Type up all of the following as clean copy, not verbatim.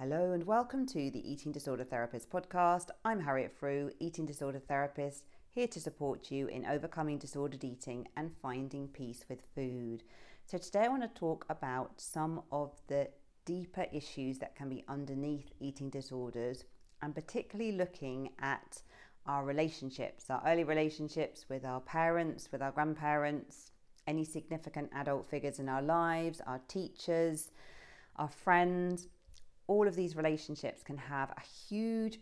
Hello and welcome to the Eating Disorder Therapist podcast. I'm Harriet Frew, eating disorder therapist, here to support you in overcoming disordered eating and finding peace with food. So today I want to talk about some of the deeper issues that can be underneath eating disorders, and particularly looking at our relationships, our early relationships with our parents, with our grandparents, any significant adult figures in our lives, our teachers, our friends. All of these relationships can have a huge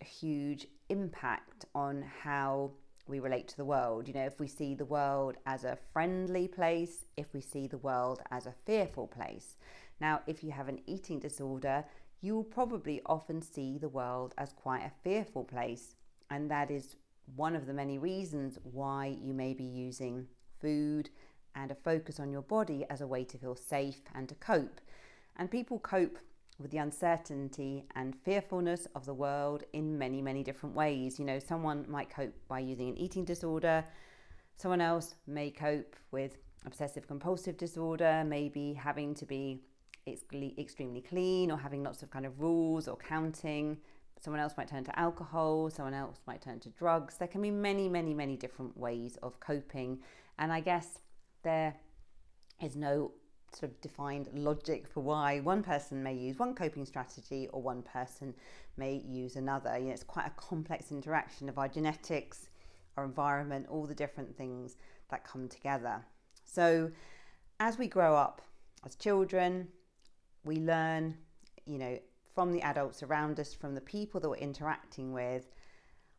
impact on how we relate to the world. You know, if we see the world as a friendly place, if we see the world as a fearful place. Now, if you have an eating disorder, you will probably often see the world as quite a fearful place. And that is one of the many reasons why you may be using food and a focus on your body as a way to feel safe and to cope. And people cope with the uncertainty and fearfulness of the world in many different ways. You know, someone might cope by using an eating disorder. Someone else may cope with obsessive compulsive disorder, maybe having to be extremely clean or having lots of kind of rules or counting. Someone else might turn to alcohol. Someone else might turn to drugs. There can be many different ways of coping. And I guess there is no sort of defined logic for why one person may use one coping strategy or one person may use another. You know, it's quite a complex interaction of our genetics, our environment, all the different things that come together. So as we grow up as children, we learn, you know, from the adults around us, from the people that we're interacting with,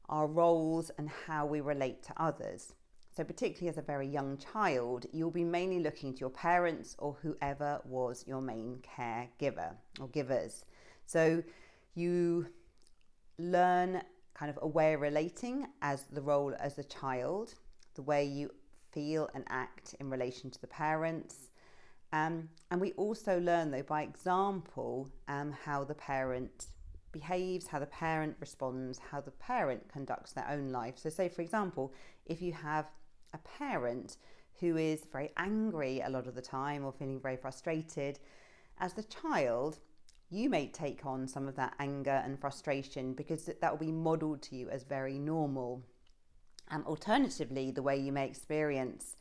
our roles and how we relate to others. So particularly as a very young child, you'll be mainly looking to your parents or whoever was your main caregiver or givers. So you learn kind of a way of relating as the role as a child, the way you feel and act in relation to the parents. And we also learn, though, by example, how the parent behaves, how the parent responds, how the parent conducts their own life. So say, for example, if you have a parent who is very angry a lot of the time or feeling very frustrated, as the child, you may take on some of that anger and frustration because that will be modeled to you as very normal. Alternatively, the way you may experience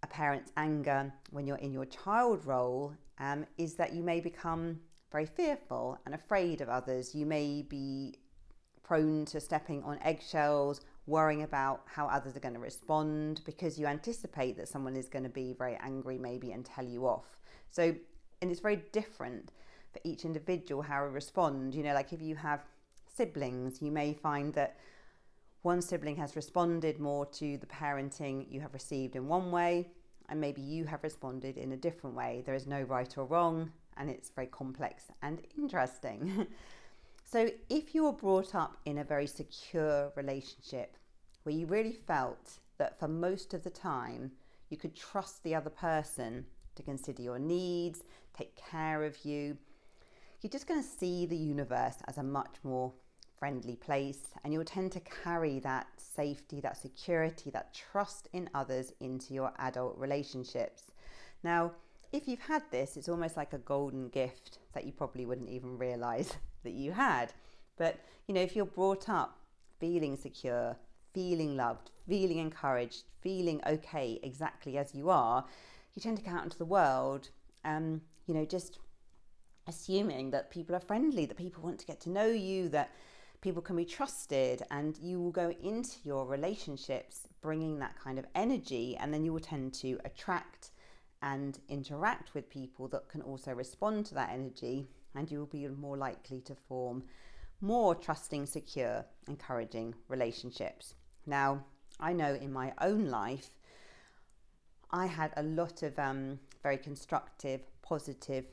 a parent's anger when you're in your child role is that you may become very fearful and afraid of others. You may be prone to stepping on eggshells, worrying about how others are going to respond because you anticipate that someone is going to be very angry maybe and tell you off. So, and it's very different for each individual how we respond. You know, like if you have siblings, you may find that one sibling has responded more to the parenting you have received in one way, and maybe you have responded in a different way. There is no right or wrong, and it's very complex and interesting. So if you were brought up in a very secure relationship where you really felt that for most of the time you could trust the other person to consider your needs, take care of you, you're just going to see the universe as a much more friendly place, and you'll tend to carry that safety, that security, that trust in others into your adult relationships. Now, if you've had this, it's almost like a golden gift that you probably wouldn't even realize that you had. But, you know, if you're brought up feeling secure, feeling loved, feeling encouraged, feeling okay exactly as you are, you tend to go out into the world, you know, just assuming that people are friendly, that people want to get to know you, that people can be trusted, and you will go into your relationships bringing that kind of energy, and then you will tend to attract and interact with people that can also respond to that energy, and you will be more likely to form more trusting, secure, encouraging relationships. Now, I know in my own life, I had a lot of very constructive, positive,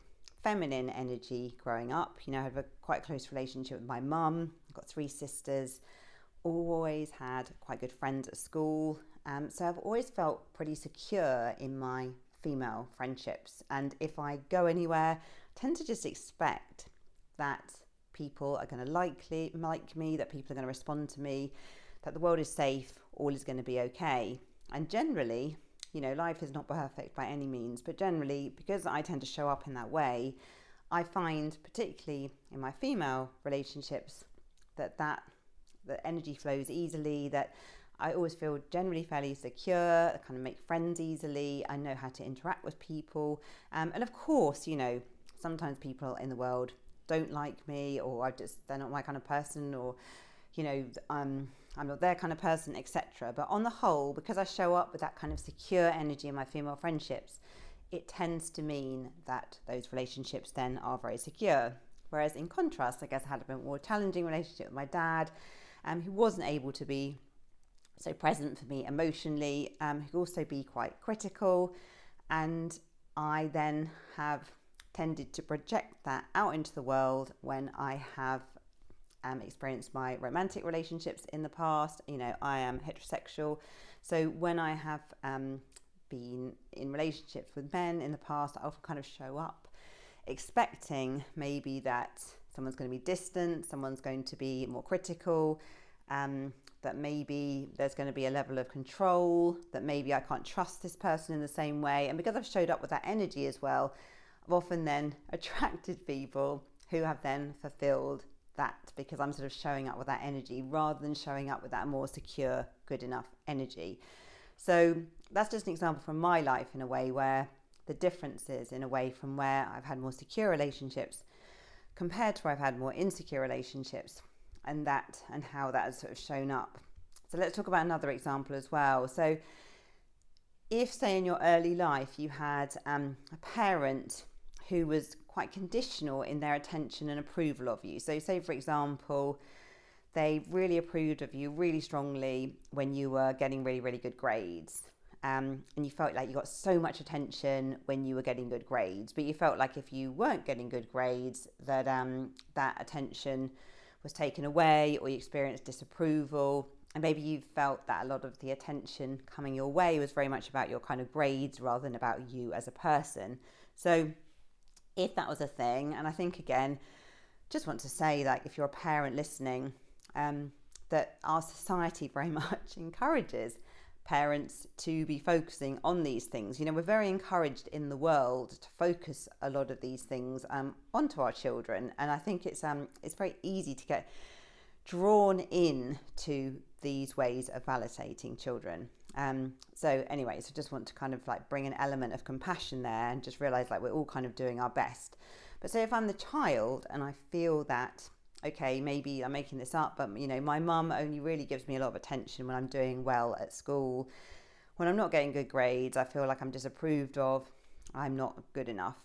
feminine energy growing up. You know, I have a quite close relationship with my mum. I've got 3 sisters, always had quite good friends at school. So I've always felt pretty secure in my female friendships. And if I go anywhere, I tend to just expect that people are going to like me, that people are going to respond to me, that the world is safe, all is going to be okay. And generally, you know, life is not perfect by any means, but generally, because I tend to show up in that way, I find, particularly in my female relationships, that the energy flows easily, that I always feel generally fairly secure, I kind of make friends easily, I know how to interact with people. And of course, sometimes people in the world don't like me, or they're not my kind of person, or, I'm not their kind of person, etc. But on the whole, because I show up with that kind of secure energy in my female friendships, it tends to mean that those relationships then are very secure. Whereas in contrast, I guess I had a bit more challenging relationship with my dad, who wasn't able to be so present for me emotionally, who could also be quite critical. And I then have tended to project that out into the world when I have experienced my romantic relationships in the past. I am heterosexual. So when I have been in relationships with men in the past, I often kind of show up expecting maybe that someone's going to be distant, someone's going to be more critical, that maybe there's going to be a level of control, that maybe I can't trust this person in the same way. And because I've showed up with that energy as well, I've often then attracted people who have then fulfilled that, because I'm sort of showing up with that energy rather than showing up with that more secure, good enough energy. So that's just an example from my life, in a way, where the difference is, in a way, from where I've had more secure relationships compared to where I've had more insecure relationships, and how that has sort of shown up. So let's talk about another example as well. So if, say, in your early life you had a parent who was quite conditional in their attention and approval of you. So say, for example, they really approved of you really strongly when you were getting really, really good grades. And you felt like you got so much attention when you were getting good grades, but you felt like if you weren't getting good grades, that that attention was taken away, or you experienced disapproval. And maybe you felt that a lot of the attention coming your way was very much about your kind of grades rather than about you as a person. So if that was a thing, and I think, again, just want to say, like, if you're a parent listening, that our society very much encourages parents to be focusing on these things. We're very encouraged in the world to focus a lot of these things onto our children, and I think it's very easy to get drawn in to these ways of validating children. So just want to kind of like bring an element of compassion there, and just realize, like, we're all kind of doing our best. But say if I'm the child and I feel that, okay, maybe I'm making this up, but my mum only really gives me a lot of attention when I'm doing well at school. When I'm not getting good grades, I feel like I'm disapproved of, I'm not good enough.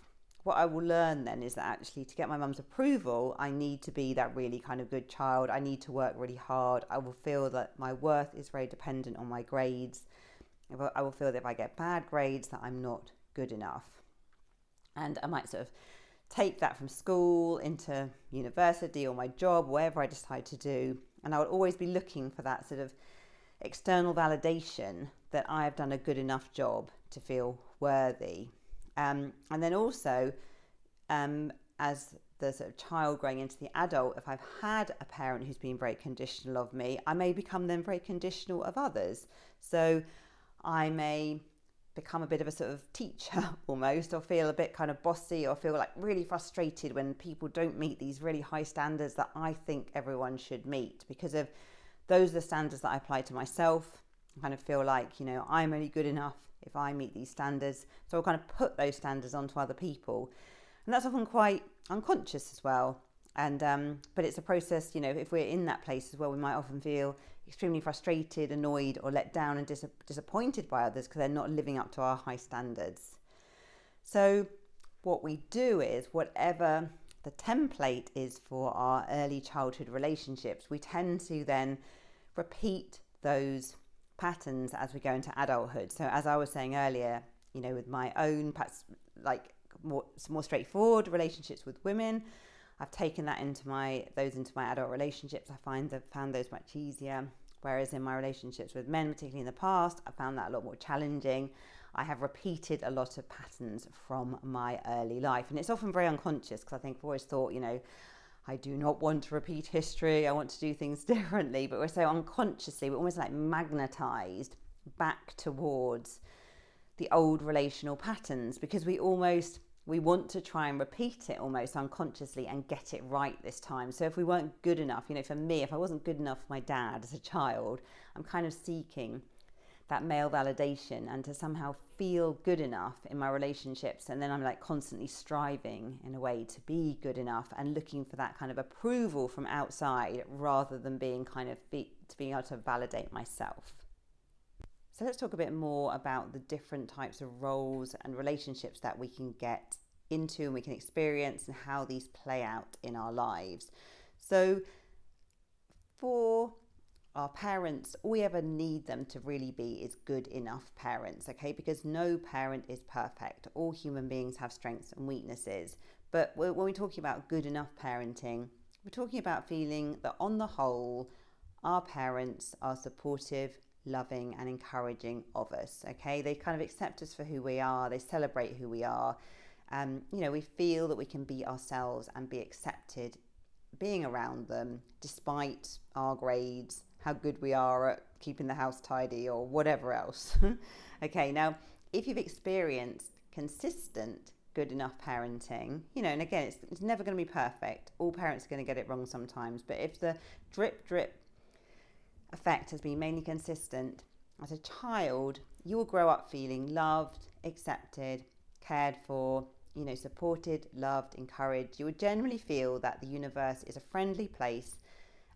What I will learn then is that actually, to get my mum's approval, I need to be that really kind of good child. I need to work really hard. I will feel that my worth is very dependent on my grades. I will feel that if I get bad grades, that I'm not good enough. And I might sort of take that from school into university or my job, whatever I decide to do. And I would always be looking for that sort of external validation that I have done a good enough job to feel worthy. And then also, as the sort of child growing into the adult, if I've had a parent who's been very conditional of me, I may become then very conditional of others. So I may become a bit of a sort of teacher almost, or feel a bit kind of bossy, or feel like really frustrated when people don't meet these really high standards that I think everyone should meet, because of those are the standards that I apply to myself. I kind of feel like, I'm only good enough if I meet these standards. So I'll kind of put those standards onto other people. And that's often quite unconscious as well. And but it's a process, if we're in that place as well, we might often feel extremely frustrated, annoyed, or let down and disappointed by others because they're not living up to our high standards. So what we do is, whatever the template is for our early childhood relationships, we tend to then repeat those patterns as we go into adulthood. So as I was saying earlier, with my own like more straightforward relationships with women, I've taken that into my adult relationships. I found those much easier. Whereas in my relationships with men, particularly in the past, I found that a lot more challenging. I have repeated a lot of patterns from my early life. And it's often very unconscious, because I think I've always thought, I do not want to repeat history. I want to do things differently. But we're so unconsciously, we're almost like magnetized back towards the old relational patterns, because we we want to try and repeat it almost unconsciously and get it right this time. So if we weren't good enough, for me, if I wasn't good enough for my dad as a child, I'm kind of seeking that male validation and to somehow feel good enough in my relationships. And then I'm like constantly striving in a way to be good enough and looking for that kind of approval from outside rather than being being able to validate myself. So let's talk a bit more about the different types of roles and relationships that we can get into and we can experience and how these play out in our lives. So for our parents, all we ever need them to really be is good enough parents, okay? Because no parent is perfect. All human beings have strengths and weaknesses. But when we're talking about good enough parenting, we're talking about feeling that on the whole, our parents are supportive, loving and encouraging of us, okay? They kind of accept us for who we are. They celebrate who we are. We feel that we can be ourselves and be accepted being around them despite our grades, how good we are at keeping the house tidy or whatever else. Okay, now if you've experienced consistent good enough parenting, and again, it's never going to be perfect. All parents are going to get it wrong sometimes, but if the drip effect has been mainly consistent, as a child, you will grow up feeling loved, accepted, cared for, supported, loved, encouraged. You would generally feel that the universe is a friendly place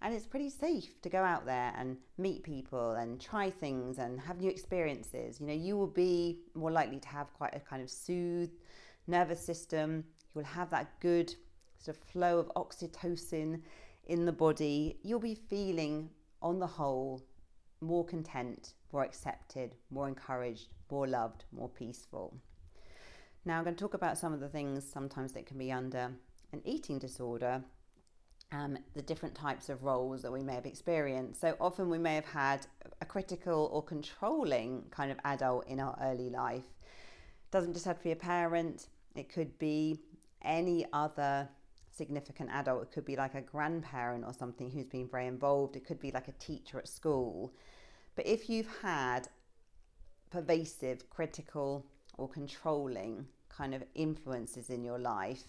and it's pretty safe to go out there and meet people and try things and have new experiences. You will be more likely to have quite a kind of soothed nervous system. You will have that good sort of flow of oxytocin in the body. You'll be feeling, on the whole, more content, more accepted, more encouraged, more loved, more peaceful. Now I'm going to talk about some of the things sometimes that can be under an eating disorder, the different types of roles that we may have experienced. So often we may have had a critical or controlling kind of adult in our early life. It doesn't just have to be a parent. It could be any other significant adult. It could be like a grandparent or something who's been very involved. It could be like a teacher at school. But if you've had pervasive, critical or controlling kind of influences in your life,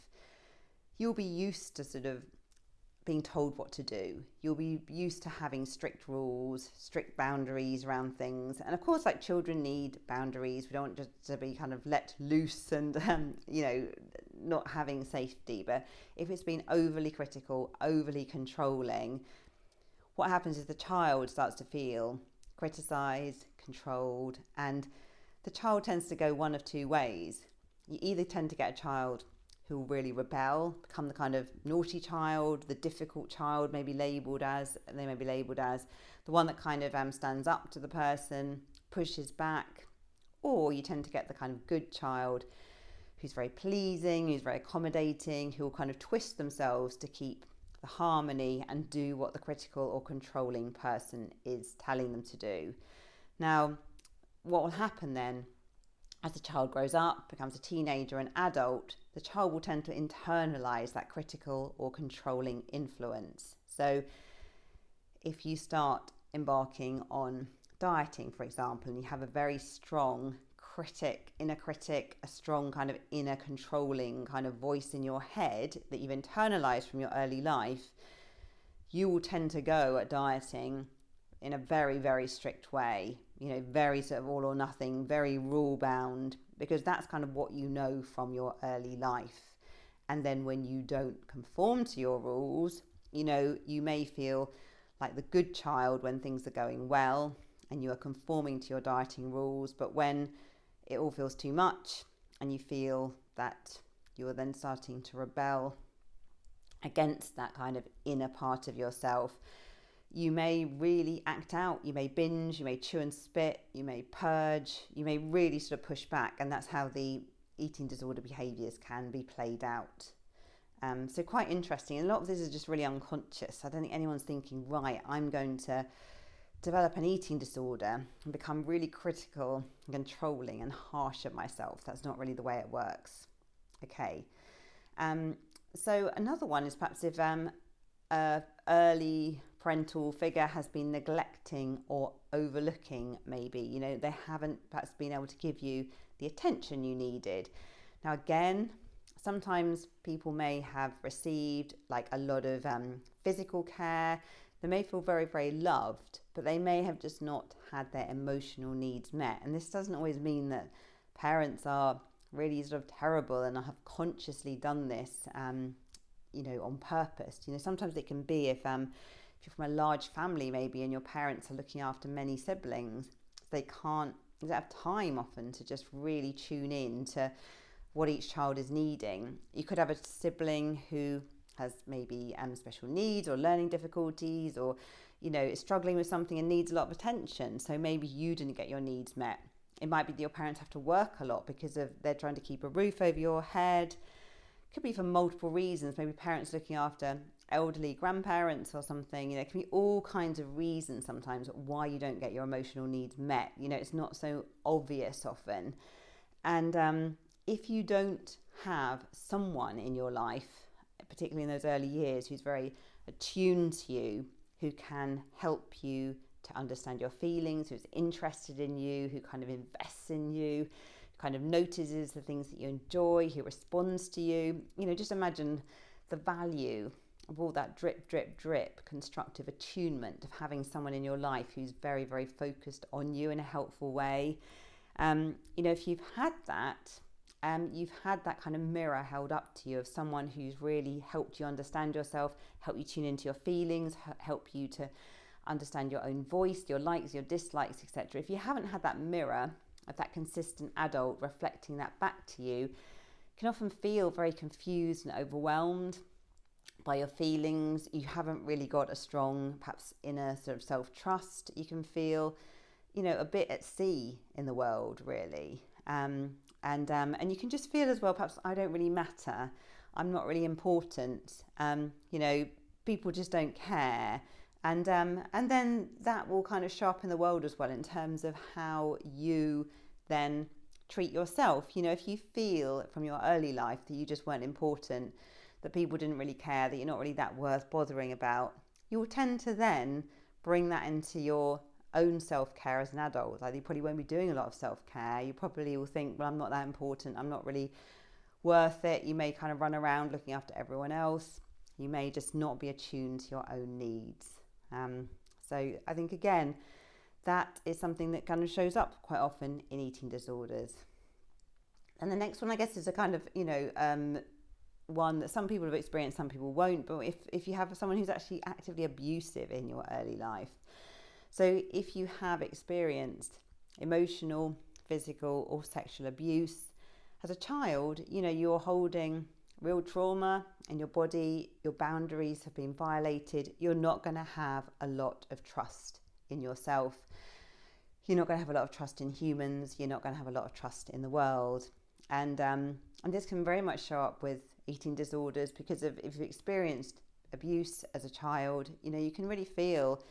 you'll be used to sort of being told what to do. You'll be used to having strict rules, strict boundaries around things. And of course, like, children need boundaries. We don't want just to be kind of let loose and, not having safety. But if it's been overly critical, overly controlling, what happens is the child starts to feel criticised, controlled, and the child tends to go one of two ways. You either tend to get a child who will really rebel, become the kind of naughty child, the difficult child, they may be labelled as the one that kind of stands up to the person, pushes back, or you tend to get the kind of good child who's very pleasing, who's very accommodating, who will kind of twist themselves to keep the harmony and do what the critical or controlling person is telling them to do. Now, what will happen then, as the child grows up, becomes a teenager, an adult, the child will tend to internalise that critical or controlling influence. So if you start embarking on dieting, for example, and you have a very strong inner critic, a strong kind of inner controlling kind of voice in your head that you've internalised from your early life, you will tend to go at dieting in a very, very strict way, very sort of all or nothing, very rule bound, because that's kind of what you know from your early life. And then when you don't conform to your rules, you may feel like the good child when things are going well and you are conforming to your dieting rules. But when it all feels too much and you feel that you're then starting to rebel against that kind of inner part of yourself, you may really act out, you may binge, you may chew and spit, you may purge, you may really sort of push back, and that's how the eating disorder behaviours can be played out. So quite interesting. And a lot of this is just really unconscious. I don't think anyone's thinking, right, I'm going to develop an eating disorder and become really critical and controlling and harsh at myself. That's not really the way it works. Okay. So another one is perhaps if early parental figure has been neglecting or overlooking, maybe, they haven't perhaps been able to give you the attention you needed. Now again, sometimes people may have received like a lot of physical care. They may feel very, very loved, but they may have just not had their emotional needs met. And this doesn't always mean that parents are really sort of terrible and have consciously done this, on purpose. Sometimes it can be if you're from a large family maybe and your parents are looking after many siblings, they don't have time often to just really tune in to what each child is needing. You could have a sibling who has maybe special needs or learning difficulties, or is struggling with something and needs a lot of attention, so maybe you didn't get your needs met. It might be that your parents have to work a lot because they're trying to keep a roof over your head. Could be for multiple reasons. Maybe parents looking after elderly grandparents or something. It can be all kinds of reasons sometimes why you don't get your emotional needs met. It's not so obvious often. And if you don't have someone in your life, particularly in those early years, who's very attuned to you, who can help you to understand your feelings, who's interested in you, who kind of invests in you, kind of notices the things that you enjoy, who responds to you. Just imagine the value of all that drip, drip, drip constructive attunement of having someone in your life who's very, very focused on you in a helpful way. If you've had that kind of mirror held up to you of someone who's really helped you understand yourself, help you tune into your feelings, help you to understand your own voice, your likes, your dislikes, etc. If you haven't had that mirror of that consistent adult reflecting that back to you, can often feel very confused and overwhelmed by your feelings. You haven't really got a strong, perhaps, inner sort of self-trust. You can feel, a bit at sea in the world, really. And you can just feel as well, perhaps, I don't really matter. I'm not really important. People just don't care. And then that will kind of show up in the world as well in terms of how you then treat yourself. If you feel from your early life that you just weren't important, that people didn't really care, that you're not really that worth bothering about, you will tend to then bring that into your own self-care as an adult. Like, you probably won't be doing a lot of self-care. You probably will think, well, I'm not that important. I'm not really worth it. You may kind of run around looking after everyone else. You may just not be attuned to your own needs. So I think, again, that is something that kind of shows up quite often in eating disorders. And the next one, I guess, is a kind of, one that some people have experienced, some people won't. But if you have someone who's actually actively abusive in your early life, so if you have experienced emotional, physical, or sexual abuse as a child, you're holding real trauma in your body, your boundaries have been violated, you're not going to have a lot of trust in yourself. You're not going to have a lot of trust in humans. You're not going to have a lot of trust in the world. And this can very much show up with eating disorders, because if you've experienced abuse as a child, you can really feel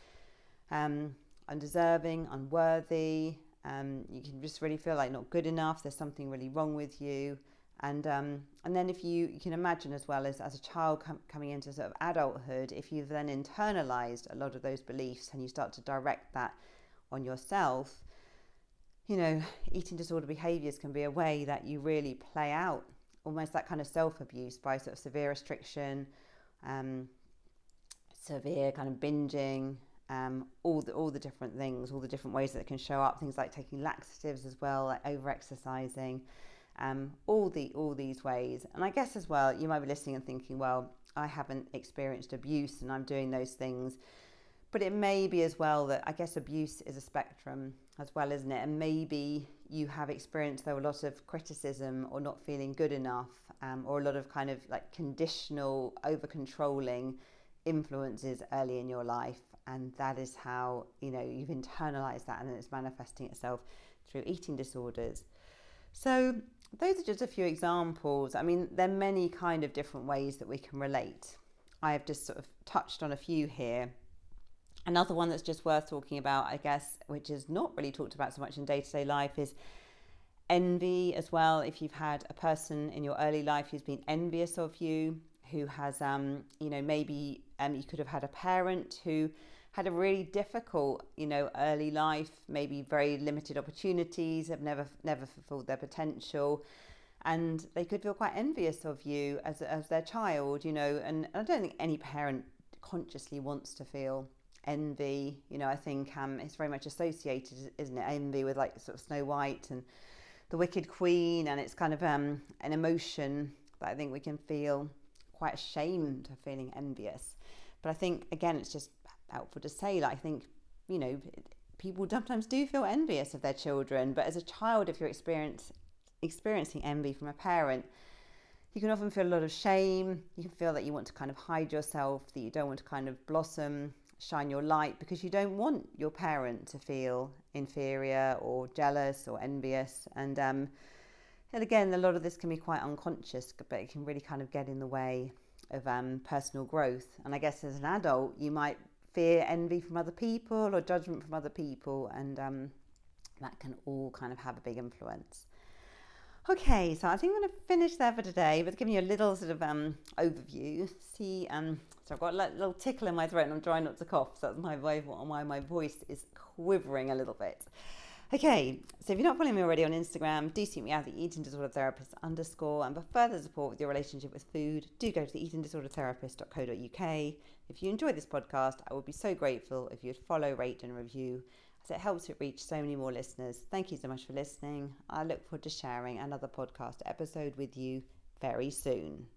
undeserving, unworthy. You can just really feel like not good enough. There's something really wrong with you. And then if you can imagine as well as a child coming into sort of adulthood, if you've then internalized a lot of those beliefs and you start to direct that on yourself, eating disorder behaviors can be a way that you really play out almost that kind of self-abuse by sort of severe restriction, severe kind of binging, all the different things, all the different ways that it can show up, things like taking laxatives as well, like over-exercising. All these ways. And I guess as well, you might be listening and thinking, well, I haven't experienced abuse and I'm doing those things. But it may be as well that, I guess, abuse is a spectrum as well, isn't it? And maybe you have experienced, though, a lot of criticism or not feeling good enough, or a lot of kind of like conditional, over-controlling influences early in your life. And that is how, you've internalized that, and it's manifesting itself through eating disorders. So those are just a few examples. I mean, there are many kind of different ways that we can relate. I have just sort of touched on a few here. Another one that's just worth talking about, I guess, which is not really talked about so much in day-to-day life, is envy as well. If you've had a person in your early life who's been envious of you, who has, maybe you could have had a parent who had a really difficult, early life, maybe very limited opportunities, have never fulfilled their potential. and they could feel quite envious of you as their child, and I don't think any parent consciously wants to feel envy. I think it's very much associated, isn't it, envy with like sort of Snow White and the Wicked Queen, and it's kind of an emotion that I think we can feel quite ashamed of feeling envious. But I think, again, it's just helpful to say, like, I think, people sometimes do feel envious of their children, but as a child, if you're experiencing envy from a parent, you can often feel a lot of shame. You can feel that you want to kind of hide yourself, that you don't want to kind of blossom, shine your light, because you don't want your parent to feel inferior or jealous or envious. And again, a lot of this can be quite unconscious, but it can really kind of get in the way of personal growth. And I guess as an adult, you might fear envy from other people or judgment from other people, and that can all kind of have a big influence. Okay, so I think I'm going to finish there for today, but giving you a little sort of overview. So I've got a little tickle in my throat and I'm trying not to cough, so that's why my voice is quivering a little bit. Okay, so if you're not following me already on Instagram, do seek me out at eatingdisordertherapist_. And for further support with your relationship with food, do go to the eatingdisordertherapist.co.uk. If you enjoy this podcast, I would be so grateful if you'd follow, rate and review, as it helps it reach so many more listeners. Thank you so much for listening. I look forward to sharing another podcast episode with you very soon.